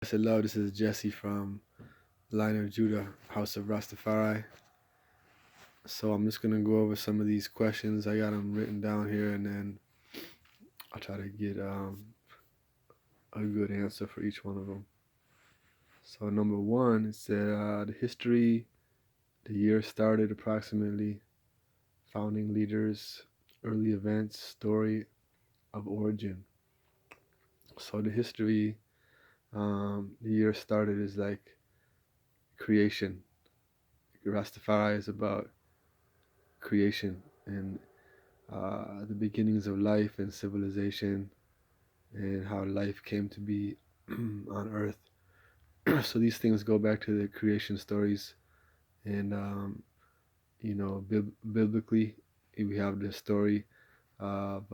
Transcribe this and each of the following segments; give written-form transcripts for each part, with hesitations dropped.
Hello, this is Jesse from Line of Judah, House of Rastafari. So I'm just gonna go over some of these questions. I got them written down here, and then I'll try to get a good answer for each one of them. So number one, it said the history, the year started approximately, founding leaders, early events, story of origin. So the history, the year started is like creation. Rastafari is about creation and the beginnings of life and civilization and how life came to be on Earth. So these things go back to the creation stories, and biblically, we have the story of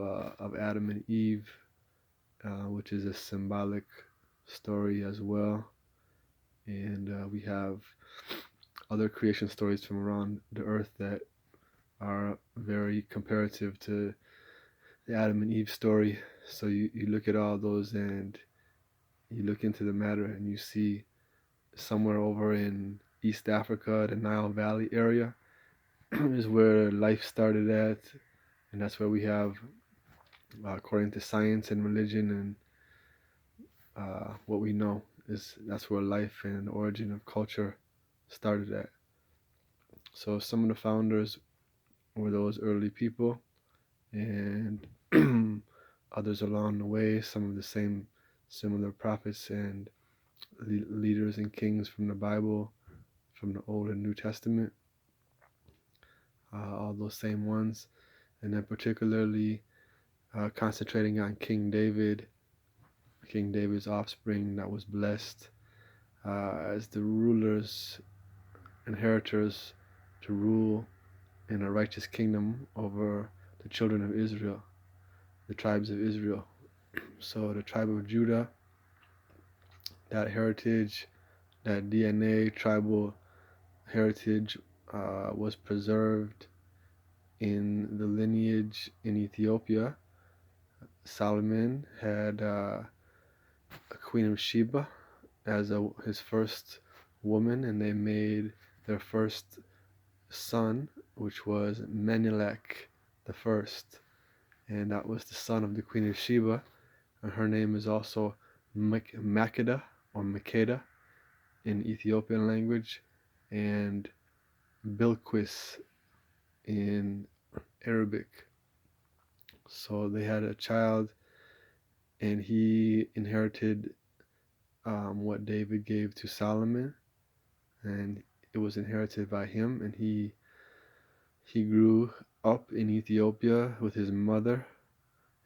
Adam and Eve, which is a symbolic story as well, and we have other creation stories from around the Earth that are very comparative to the Adam and Eve story. So you look at all those and you look into the matter and you see somewhere over in East Africa, the Nile Valley area, is where life started at, and that's where we have, according to science and religion and what we know, is that's where life and the origin of culture started at. So some of the founders were those early people, and others along the way, some of the same similar prophets and leaders and kings from the Bible, from the Old and New Testament, all those same ones, and then particularly concentrating on King David's offspring that was blessed as the rulers, inheritors to rule in a righteous kingdom over the children of Israel, the tribes of Israel. So the tribe of Judah, that heritage, that DNA, tribal heritage was preserved in the lineage in Ethiopia. Solomon had a Queen of Sheba as his first woman, and they made their first son, which was Menelik the first, and that was the son of the Queen of Sheba, and her name is also Makeda or Makeda in Ethiopian language, and Bilquis in Arabic. So they had a child, and he inherited what David gave to Solomon, and it was inherited by him. And he grew up in Ethiopia with his mother.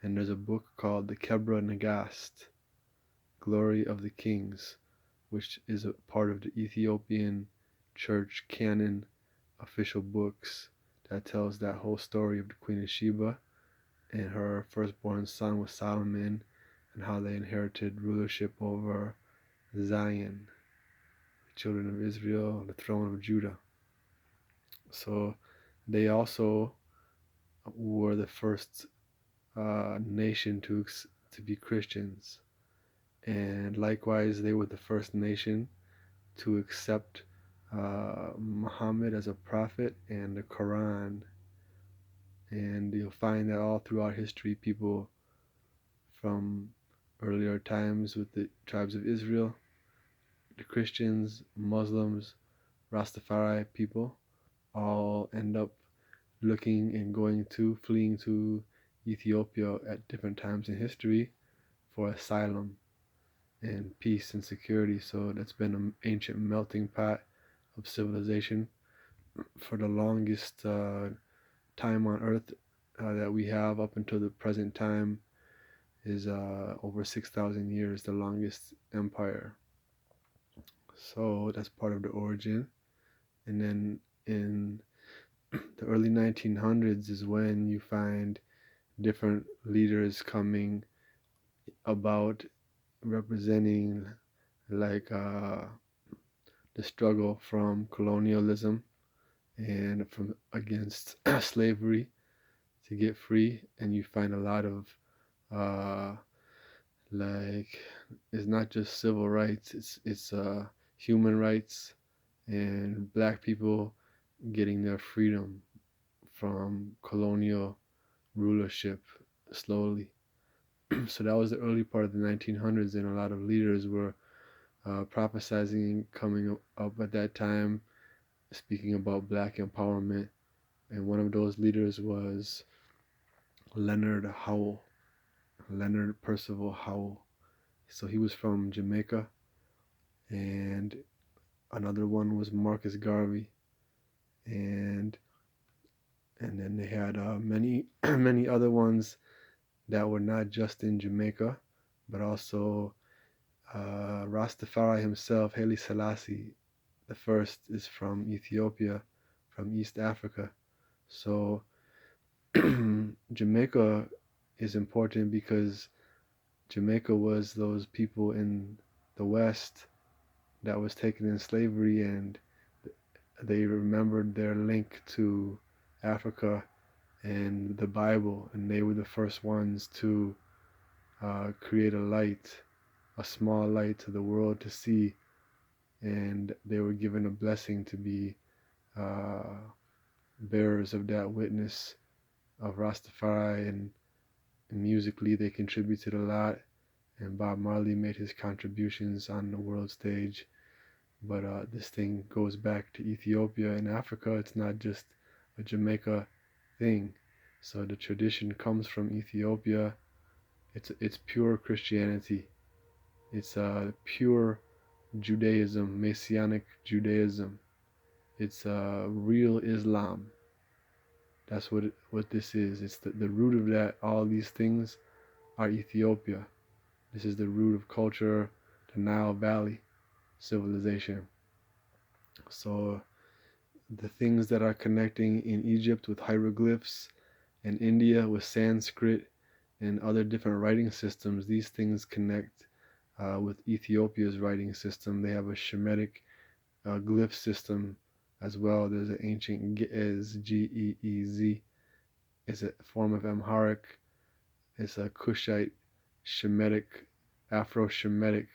And there's a book called the Kebra Nagast, Glory of the Kings, which is a part of the Ethiopian church canon official books that tells that whole story of the Queen of Sheba and her firstborn son was Solomon, and how they inherited rulership over Zion, the children of Israel, the throne of Judah. So they also were the first nation to be Christians, and likewise they were the first nation to accept Muhammad as a prophet and the Quran. And you'll find that all throughout history, people from earlier times with the tribes of Israel, the Christians, Muslims, Rastafari people, all end up looking and fleeing to Ethiopia at different times in history for asylum and peace and security. So that's been an ancient melting pot of civilization for the longest time on Earth that we have up until the present time is over 6,000 years, the longest empire. So that's part of the origin. And then in the early 1900s is when you find different leaders coming about representing like the struggle from colonialism and from against slavery to get free. And you find a lot of Like, it's not just civil rights, it's human rights and black people getting their freedom from colonial rulership slowly. So that was the early part of the 1900s, and a lot of leaders were prophesizing, coming up at that time, speaking about black empowerment. And one of those leaders was Leonard Howell, Leonard Percival Howell. So he was from Jamaica, and another one was Marcus Garvey, and then they had many many other ones that were not just in Jamaica, but also Rastafari himself, Haile Selassie the first, is from Ethiopia, from East Africa. So Jamaica is important because Jamaica was those people in the West that was taken in slavery, and they remembered their link to Africa and the Bible, and they were the first ones to create a light, a small light to the world to see, and they were given a blessing to be uh, bearers of that witness of Rastafari, and musically they contributed a lot, and Bob Marley made his contributions on the world stage. But this thing goes back to Ethiopia and Africa. It's not just a Jamaica thing. So the tradition comes from Ethiopia. It's pure Christianity. It's pure Judaism, Messianic Judaism. It's real Islam. That's what this is. It's the root of that. All these things are Ethiopia. This is the root of culture, the Nile Valley civilization. So the things that are connecting in Egypt with hieroglyphs, and India with Sanskrit and other different writing systems, these things connect with Ethiopia's writing system. They have a Shemitic glyph system as well. There's an ancient Ge'ez, Geez. It's a form of Amharic. It's a Kushite, Shemitic, Afro-Shemitic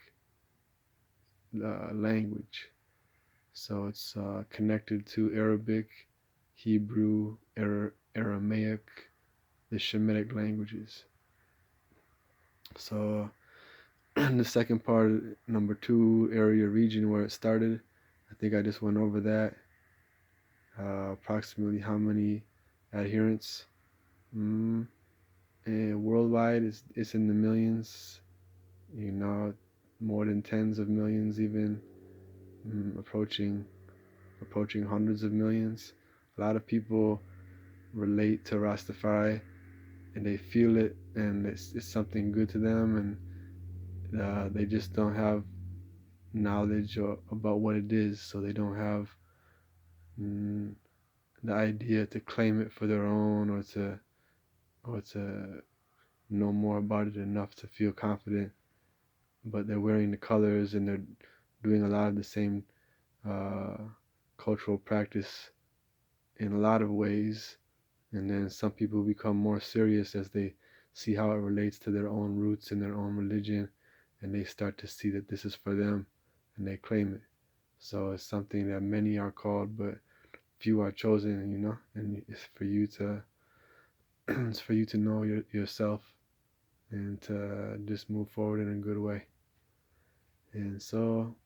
language. So it's connected to Arabic, Hebrew, Aramaic, the Shemitic languages. So the second part, number 2, area region where it started, I think I just went over that. Approximately how many adherents. And worldwide, it's in the millions, more than tens of millions, even approaching hundreds of millions. A lot of people relate to Rastafari, and they feel it, and it's something good to them, and they just don't have knowledge about what it is, so they don't have the idea to claim it for their own, or to know more about it enough to feel confident. But they're wearing the colors, and they're doing a lot of the same uh, cultural practice in a lot of ways. And then some people become more serious as they see how it relates to their own roots and their own religion, and they start to see that this is for them, and they claim it. So it's something that many are called, but few are chosen, and it's for you to it's for you to know yourself, and to just move forward in a good way. And so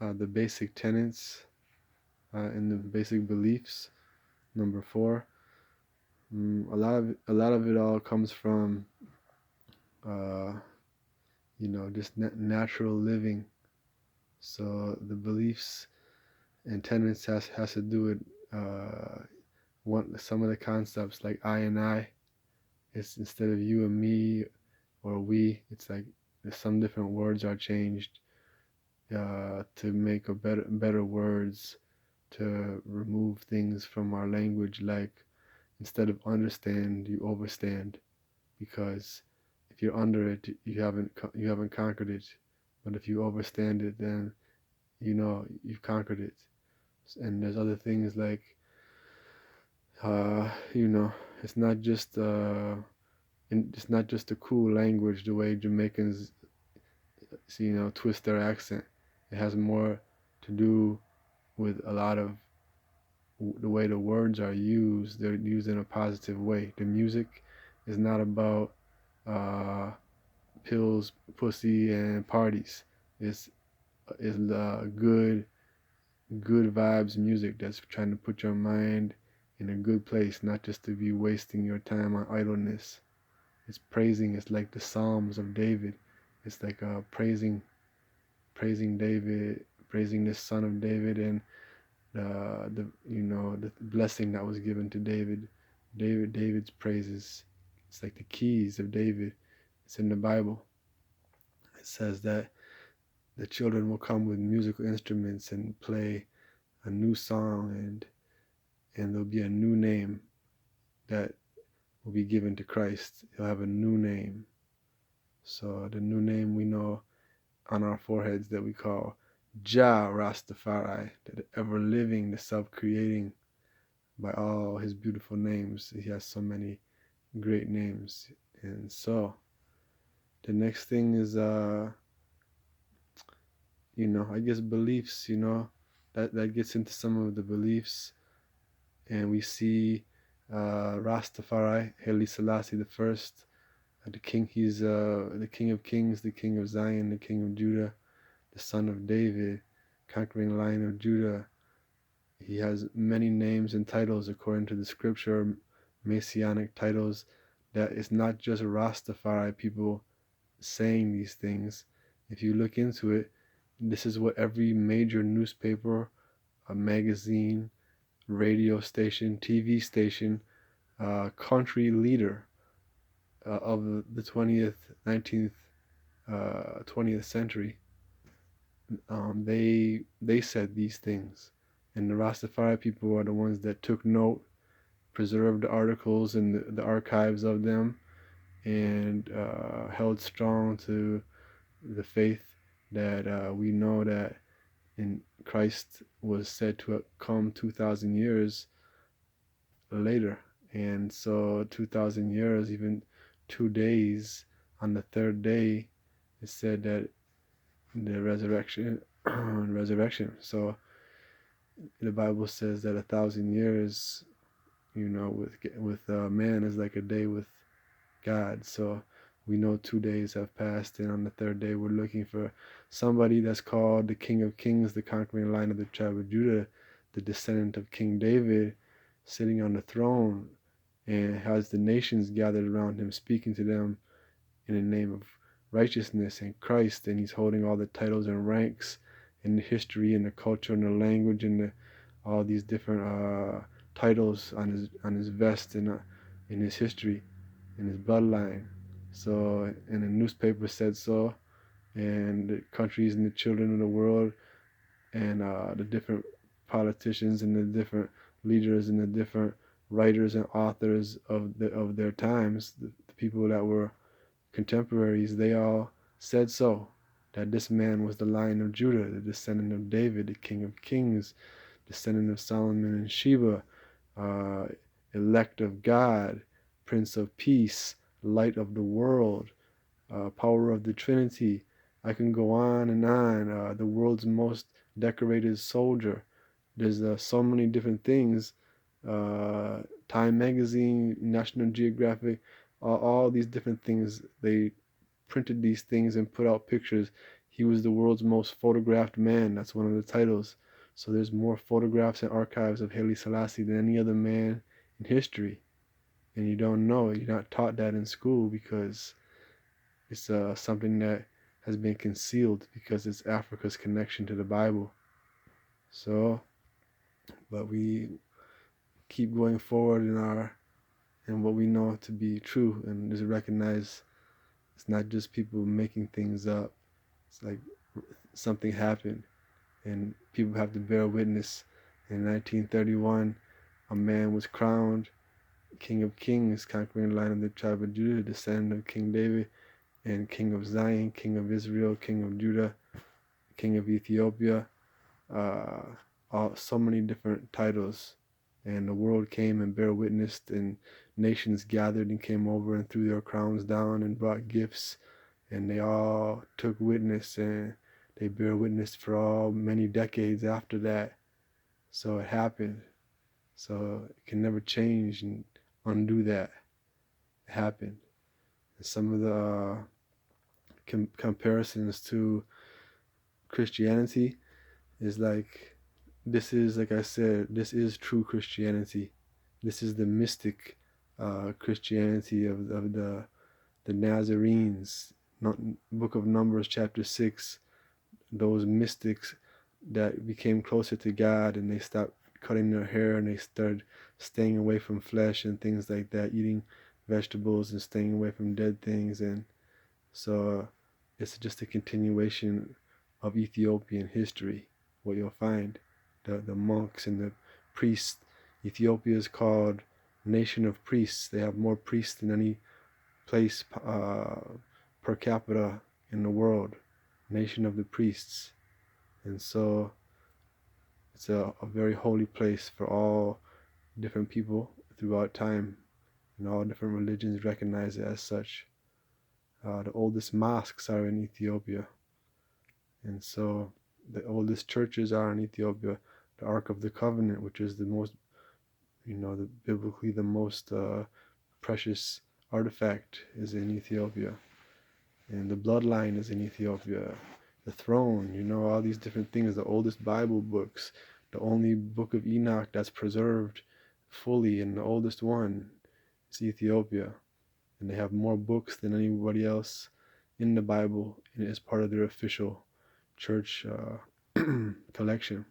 the basic tenets and the basic beliefs, number 4. A lot of it all comes from uh, just natural living. So the beliefs and tenets has to do with some of the concepts, like I and I. It's instead of you and me or we, it's like some different words are changed to make a better words, to remove things from our language, like instead of understand, you overstand, because if you're under it, you haven't conquered it. But if you overstand it, then you've conquered it. And there's other things like it's not just and it's not just a cool language the way Jamaicans, twist their accent. It has more to do with a lot of the way the words are used. They're used in a positive way. The music is not about pills, pussy, and parties. It's good vibes music that's trying to put your mind in a good place, not just to be wasting your time on idleness. It's praising. It's like the Psalms of David. It's like praising David, praising the son of David, and the blessing that was given to David. David's praises. It's like the keys of David. It's in the Bible. It says that the children will come with musical instruments and play a new song, and there'll be a new name that will be given to Christ. He'll have a new name. So the new name we know on our foreheads that we call Jah Rastafari, the ever living, the self creating, by all his beautiful names. He has so many great names. And so the next thing is I guess beliefs, that gets into some of the beliefs, and we see Rastafari, Haile Selassie the First, the king. He's the King of Kings, the King of Zion, the King of Judah, the Son of David, conquering Lion of Judah. He has many names and titles according to the scripture, messianic titles. That it's not just Rastafari people saying these things. If you look into it, this is what every major newspaper, a magazine, radio station, TV station, country leader of the 20th, 19th, 20th century, they said these things. And the Rastafari people are the ones that took note, preserved the articles and the archives of them, and held strong to the faith that we know that in Christ was said to come 2,000 years later. And so 2,000 years, even 2 days, on the third day, it said that the resurrection. So the Bible says that 1,000 years, with man is like a day with God. So we know 2 days have passed, and on the third day, we're looking for somebody that's called the King of Kings, the conquering Lion of the tribe of Judah, the descendant of King David, sitting on the throne, and has the nations gathered around him, speaking to them in the name of righteousness and Christ. And he's holding all the titles and ranks in the history and the culture and the language and all these different titles on his vest and in his history, in his bloodline. So, and the newspaper said so, and the countries and the children of the world, and the different politicians and the different leaders and the different writers and authors of their times, the people that were contemporaries, they all said so, that this man was the Lion of Judah, the descendant of David, the King of Kings, descendant of Solomon and Sheba, uh, elect of God, Prince of Peace, light of the world, power of the Trinity. I can go on and on. The world's most decorated soldier. There's so many different things. Time Magazine, National Geographic, all these different things. They printed these things and put out pictures. He was the world's most photographed man. That's one of the titles. So there's more photographs and archives of Haile Selassie than any other man in history. And you don't know. You're not taught that in school because it's something that has been concealed because it's Africa's connection to the Bible. So, but we keep going forward in what we know to be true, and just recognize it's not just people making things up. It's like something happened, and people have to bear witness. In 1931, a man was crowned King of Kings, conquering the Lion of the tribe of Judah, descendant of King David, and King of Zion, King of Israel, King of Judah, King of Ethiopia, so many different titles. and the world came and bare witness, and nations gathered and came over and threw their crowns down and brought gifts, and they all took witness, and they bear witness for all many decades after that. So it happened. So it can never change and undo that. It happened. And some of the comparisons to Christianity is like, this is, like I said, this is true Christianity. This is the mystic Christianity of the Nazarenes. Not, Book of Numbers chapter 6, those mystics that became closer to God, and they stopped cutting their hair, and they started staying away from flesh and things like that, eating vegetables and staying away from dead things. And so it's just a continuation of Ethiopian history, what you'll find. The monks and the priests. Ethiopia is called nation of priests. They have more priests than any place per capita in the world. Nation of the priests. And so it's a very holy place for all different people throughout time, and all different religions recognize it as such. The oldest mosques are in Ethiopia, and so the oldest churches are in Ethiopia. The Ark of the Covenant, which is the most, biblically the most precious artifact, is in Ethiopia, and the bloodline is in Ethiopia. The throne, all these different things. The oldest Bible books, the only book of Enoch that's preserved fully, and the oldest one is Ethiopia. And they have more books than anybody else in the Bible, and it is part of their official church collection.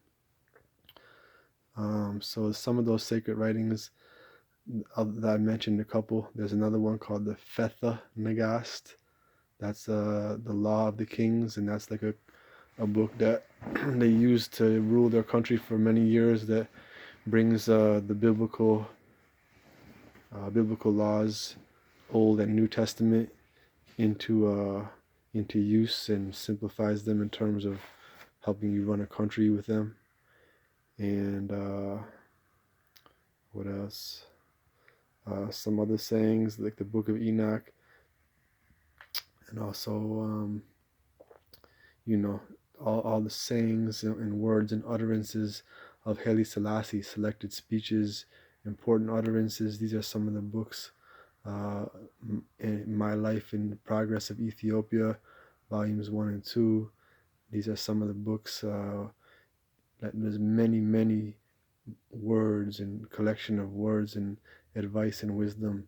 So some of those sacred writings that I mentioned, a couple. There's another one called the Fetha Nagast. That's the Law of the Kings, and that's like a book that they used to rule their country for many years, that brings the biblical laws, Old and New Testament, into use, and simplifies them in terms of helping you run a country with them. And what else? Some other sayings like the Book of Enoch, and also all the sayings and words and utterances of Haile Selassie, selected speeches, important utterances. These are some of the books. In My Life in the Progress of Ethiopia, volumes 1 and 2. These are some of the books. That there's many words and collection of words and advice and wisdom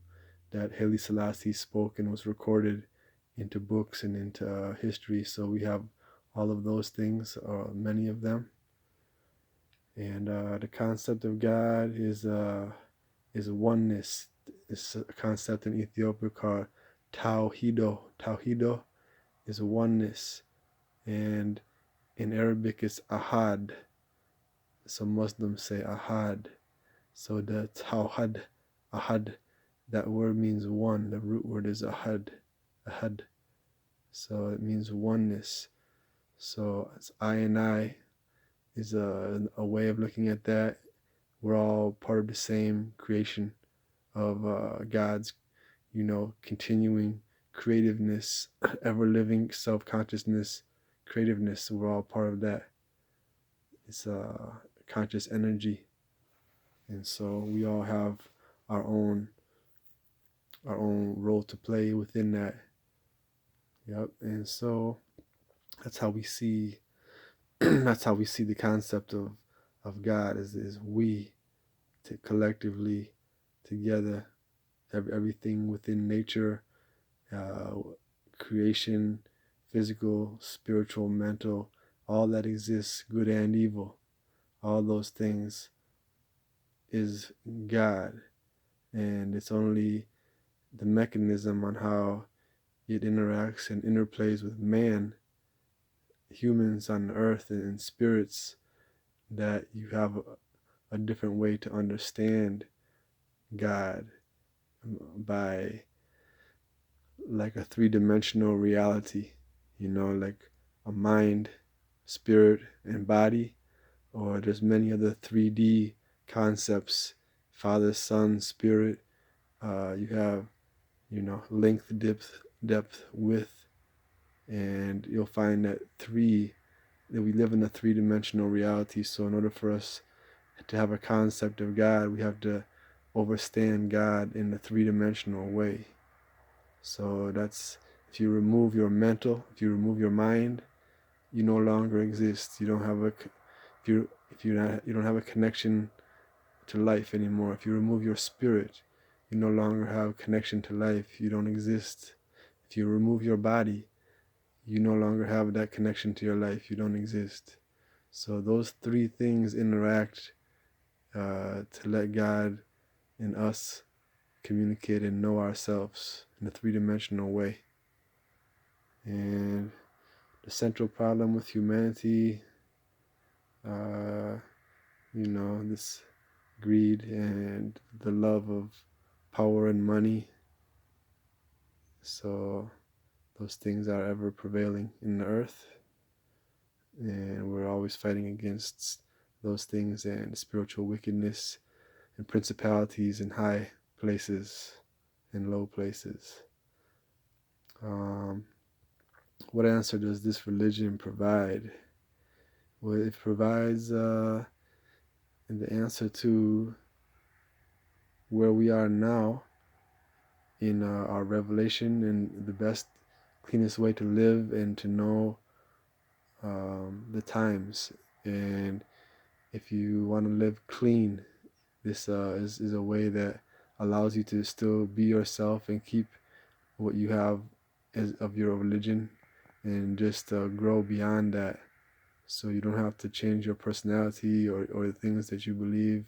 that Haile Selassie spoke and was recorded into books and into history. So we have all of those things, or many of them. And the concept of God is oneness. It's a concept in Ethiopia called Tawhido. Tawhido is oneness, and in Arabic it's Ahad. So Muslims say Ahad. So the Tawhid, Ahad, that word means one. The root word is Ahad. Ahad. So it means oneness. So it's I and I is a way of looking at that. We're all part of the same creation of God's, continuing creativeness, ever-living self-consciousness, creativeness. We're all part of that. It's conscious energy, and so we all have our own role to play within that. Yep. And so that's how we see that's how we see the concept of God, is we collectively together, everything within nature, creation, physical, spiritual, mental, all that exists, good and evil, all those things is God. And it's only the mechanism on how it interacts and interplays with man, humans on earth, and spirits, that you have a different way to understand God, by like a three-dimensional reality, like a mind, spirit, and body. Or there's many other 3D concepts: Father, Son, Spirit. You have, length, depth, width, and you'll find that we live in a three-dimensional reality. So in order for us to have a concept of God, we have to understand God in a three-dimensional way. So that's, if you remove your mind, you no longer exist. You don't have you don't have a connection to life anymore. If you remove your spirit, you no longer have connection to life. You don't exist. If you remove your body, you no longer have that connection to your life. You don't exist. So those three things interact to let God and us communicate and know ourselves in a three-dimensional way. And the central problem with humanity, this greed and the love of power and money. So those things are ever prevailing in the earth, and we're always fighting against those things and spiritual wickedness and principalities in high places and low places. What answer does this religion provide? Well, it provides the answer to where we are now in our revelation, and the best, cleanest way to live and to know the times. And if you want to live clean, this is a way that allows you to still be yourself and keep what you have of your religion, and just grow beyond that. So you don't have to change your personality or the things that you believe,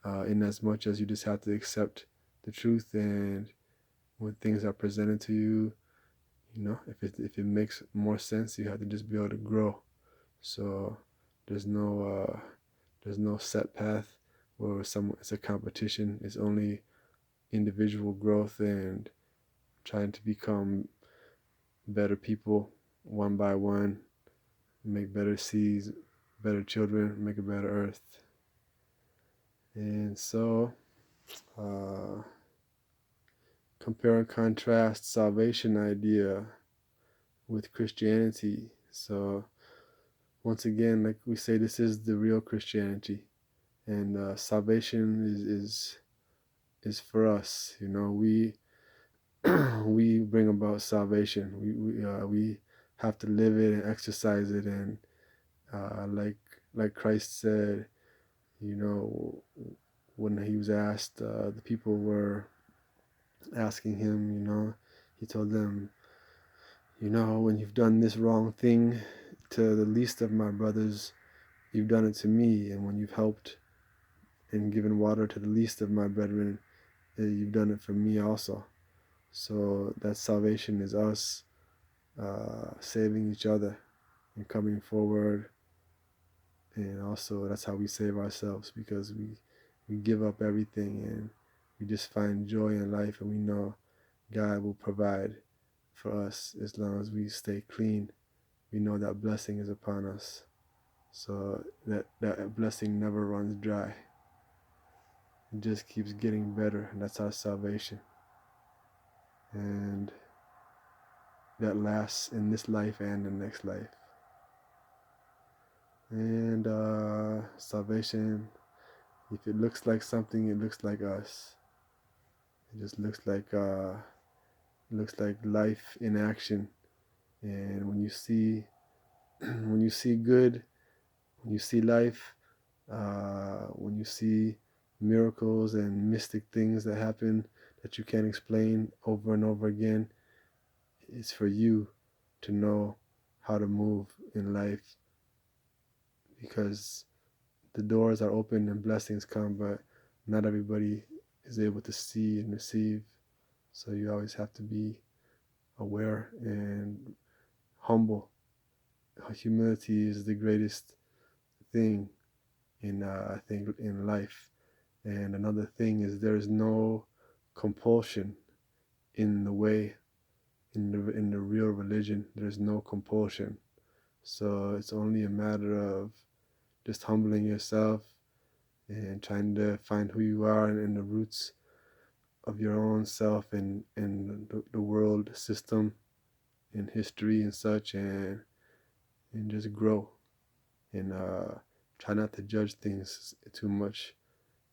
in as much as you just have to accept the truth. And when things are presented to you, if it makes more sense, you have to just be able to grow. So there's no set path where it's a competition. It's only individual growth and trying to become better people one by one, make better seeds, better children, make a better earth. And so compare and contrast salvation idea with Christianity. So once again, like we say, this is the real Christianity, and salvation is for us. We we bring about salvation. We have to live it and exercise it, and like Christ said, when he was asked, the people were asking him, he told them, when you've done this wrong thing to the least of my brothers, you've done it to me. And when you've helped and given water to the least of my brethren, you've done it for me also. So that salvation is us saving each other and coming forward. And also that's how we save ourselves, because we give up everything and we just find joy in life, and we know God will provide for us as long as we stay clean. We know that blessing is upon us. So that blessing never runs dry. It just keeps getting better, and that's our salvation. And that lasts in this life and the next life. And salvation, if it looks like something, it looks like us. It just looks like life in action. And when you see good, when you see life, when you see miracles and mystic things that happen that you can't explain over and over again, it's for you to know how to move in life, because the doors are open and blessings come, but not everybody is able to see and receive. So you always have to be aware and humble. Humility is the greatest thing I think in life. And another thing is, there is no compulsion in the way, in the real religion. There's no compulsion. So it's only a matter of just humbling yourself and trying to find who you are and the roots of your own self and the world system and history and such, and just grow and try not to judge things too much.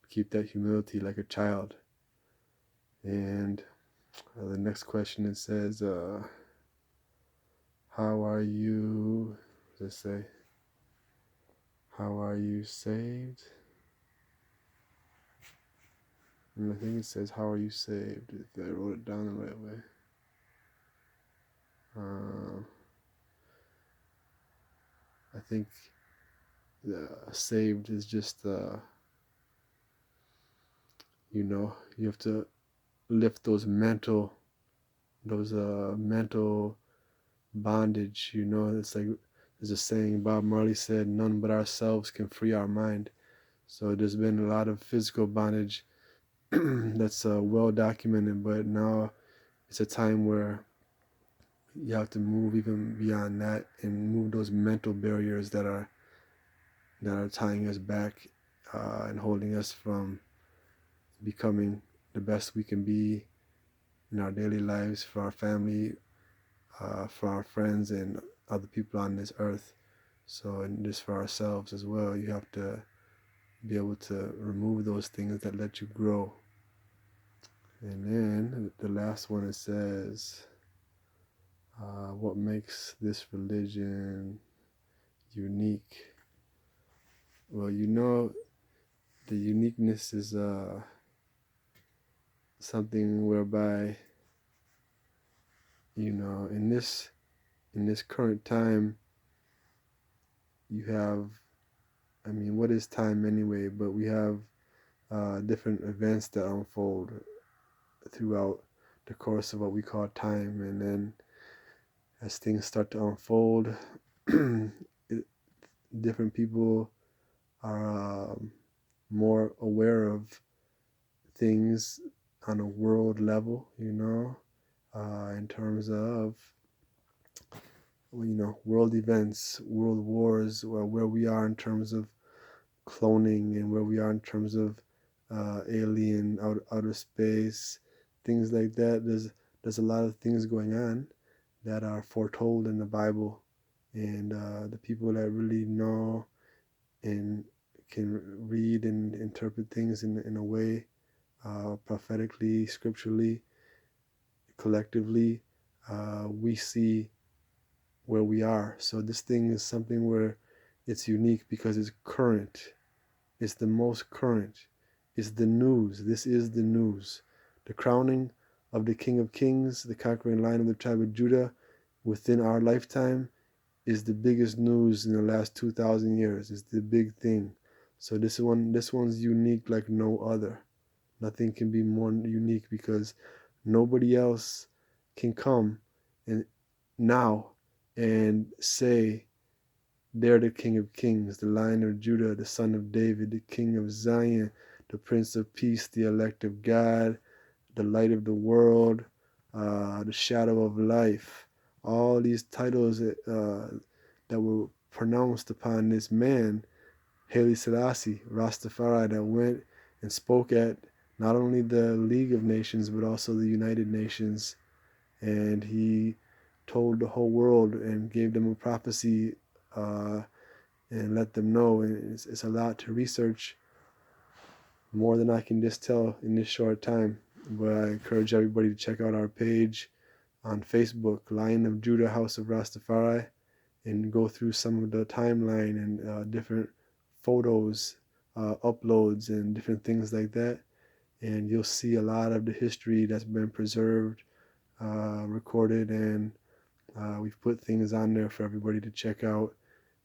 Keep that humility like a child. And the next question, it says, how are you, let's say, how are you saved? And I think it says, how are you saved? If I wrote it down the right way. I think saved is just, you have to lift those mental bondage. It's like there's a saying Bob Marley said, none but ourselves can free our mind. So there's been a lot of physical bondage that's well documented, but now it's a time where you have to move even beyond that and move those mental barriers that are tying us back and holding us from becoming the best we can be in our daily lives, for our family, for our friends and other people on this earth. So, and just for ourselves as well, you have to be able to remove those things that let you grow. And then the last one, it says, what makes this religion unique? Well, the uniqueness is something whereby, in this current time, you have, I mean, what is time anyway? But we have different events that unfold throughout the course of what we call time, and then as things start to unfold, different people are more aware of things on a world level, in terms of, world events, world wars, where we are in terms of cloning and where we are in terms of alien, outer space, things like that. There's a lot of things going on that are foretold in the Bible, and the people that really know and can read and interpret things in a way, prophetically, scripturally, collectively, we see where we are. So this thing is something where it's unique because it's current. It's the most current. It's the news. This is the news. The crowning of the King of Kings, the conquering Lion of the tribe of Judah, within our lifetime is the biggest news in the last 2,000 years. It's the big thing. So this one's unique like no other. Nothing can be more unique because nobody else can come and now and say they're the King of Kings, the Lion of Judah, the Son of David, the King of Zion, the Prince of Peace, the elect of God, the light of the world, the shadow of life. All these titles that were pronounced upon this man, Haile Selassie, Rastafari, that went and spoke at not only the League of Nations but also the United Nations, and he told the whole world and gave them a prophecy, and let them know. And it's a lot to research, more than I can just tell in this short time. But I encourage everybody to check out our page on Facebook, Lion of Judah, House of Rastafari, and go through some of the timeline and different photos, uploads, and different things like that. And you'll see a lot of the history that's been preserved, recorded, and we've put things on there for everybody to check out.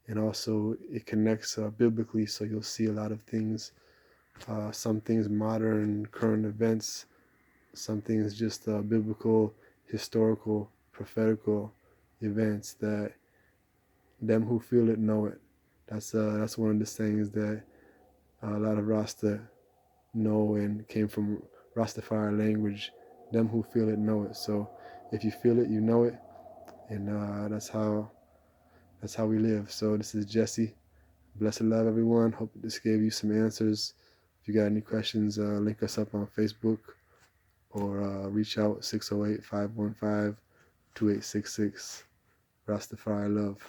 And also it connects biblically, so you'll see a lot of things, some things modern, current events, some things just biblical, historical, prophetical events that them who feel it know it. That's one of the sayings that a lot of Rasta know and came from Rastafari language. Them who feel it know it. So if you feel it, you know it, and that's how we live. So this is Jesse. Blessed love, everyone. Hope this gave you some answers. If you got any questions, link us up on Facebook or reach out 608-515-2866. Rastafari love.